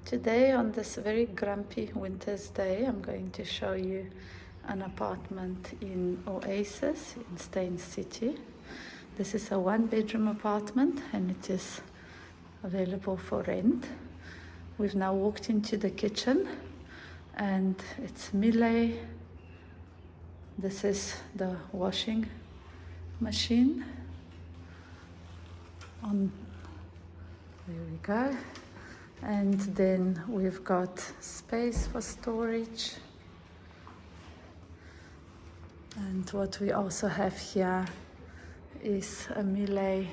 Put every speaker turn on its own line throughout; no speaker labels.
Today, on this very grumpy winter's day, I'm going to show you an apartment in Oasis in Steyn City. This is a one-bedroom apartment and it is available for rent. We've now walked into the kitchen and it's Miele. This is the washing machine. There we go. And then we've got space for storage. And what we also have here is a Miele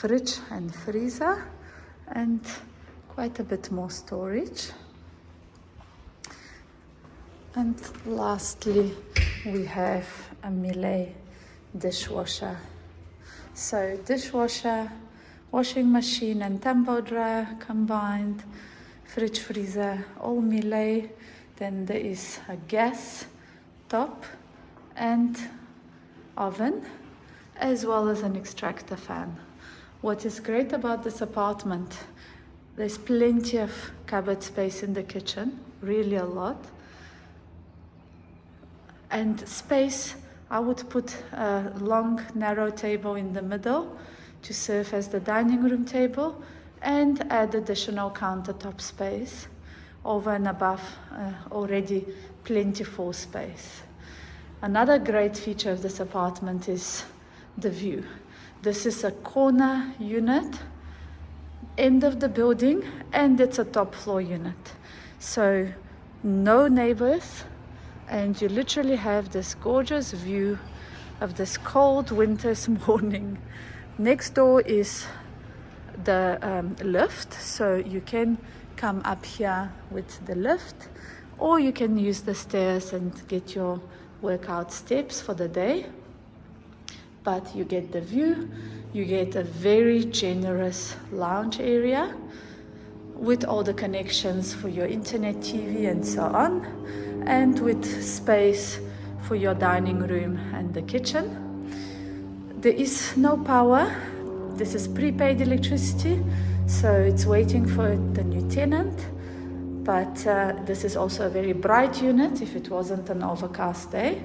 fridge and freezer and quite a bit more storage. And lastly, we have a Miele dishwasher. So dishwasher, washing machine and tumble dryer combined, fridge, freezer, all Miele. Then there is a gas top and oven, as well as an extractor fan. What is great about this apartment, there's plenty of cupboard space in the kitchen, really a lot. And space, I would put a long, narrow table in the middle to serve as the dining room table and add additional countertop space over and above already plentiful space. Another great feature of this apartment is the view. This is a corner unit, end of the building, and it's a top floor unit. So no neighbors, and you literally have this gorgeous view of this cold winter's morning. Next door is the lift, so you can come up here with the lift, or you can use the stairs and get your workout steps for the day. But you get the view, you get a very generous lounge area with all the connections for your internet, TV and so on, and with space for your dining room and the kitchen. There is no power. This is prepaid electricity, so it's waiting for the new tenant. But this is also a very bright unit if it wasn't an overcast day.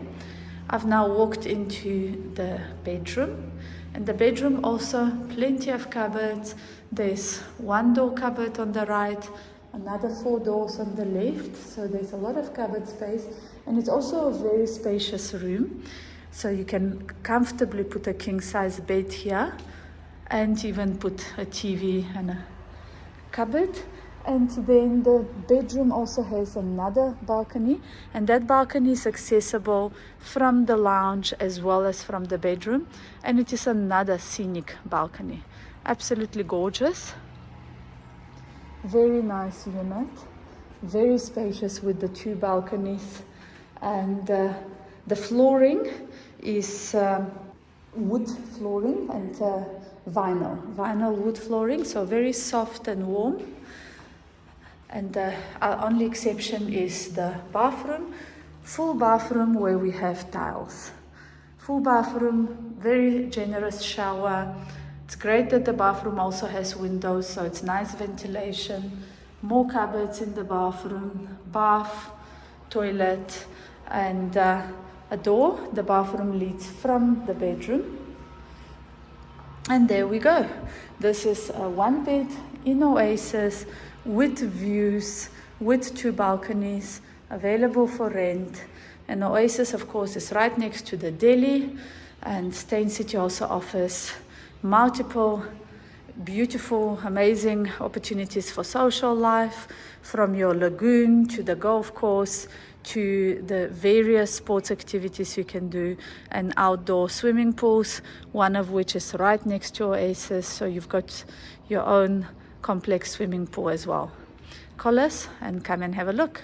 I've now walked into the bedroom, and the bedroom also plenty of cupboards. There's one door cupboard on the right, another 4 doors on the left, so there's a lot of cupboard space, and it's also a very spacious room. So you can comfortably put a king-size bed here and even put a TV and a cupboard. And then the bedroom also has another balcony, and that balcony is accessible from the lounge as well as from the bedroom, and it is another scenic balcony. Absolutely gorgeous. Very nice unit, very spacious with the 2 balconies, and the flooring is wood flooring and vinyl wood flooring, so very soft and warm. And our only exception is the bathroom, full bathroom where we have tiles. Full bathroom, very generous shower. It's great that the bathroom also has windows, so it's nice ventilation. More cupboards in the bathroom, bath, toilet, and a door. The bathroom leads from the bedroom. And there we go. This is a 1-bed in Oasis with views, with 2 balconies, available for rent. And Oasis, of course, is right next to the delie. And Steyn City also offers multiple beautiful, amazing opportunities for social life, from your lagoon to the golf course to the various sports activities you can do, and outdoor swimming pools, one of which is right next to Oasis, so you've got your own complex swimming pool as well. Call us and come and have a look.